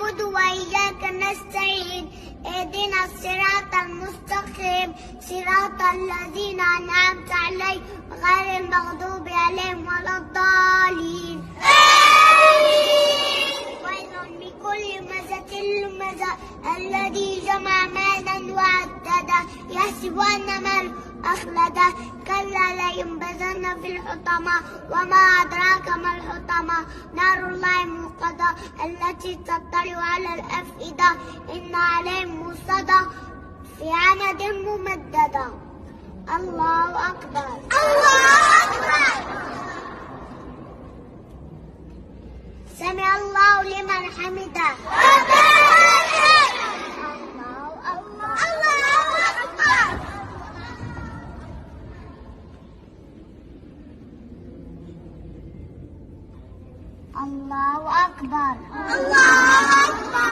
نعبد وإياك نستعين اهدنا الصراط المستقيم صراط الذين أنعمت عليهم غير المغضوب عليهم ولا الضالين ويل لكل همزة لمزة الذي جمع مالا وعدده يحسب أن ماله أخلده كلا لينبذن في الحطمة وما أدراك ما الحطمة نار الله الموقدة التي تطلع على الأفئدة إن عليهم موصدة في عمد ممددة. الله أكبر. الله أكبر. سمع الله لمن حمده. الله أكبر. الله أكبر.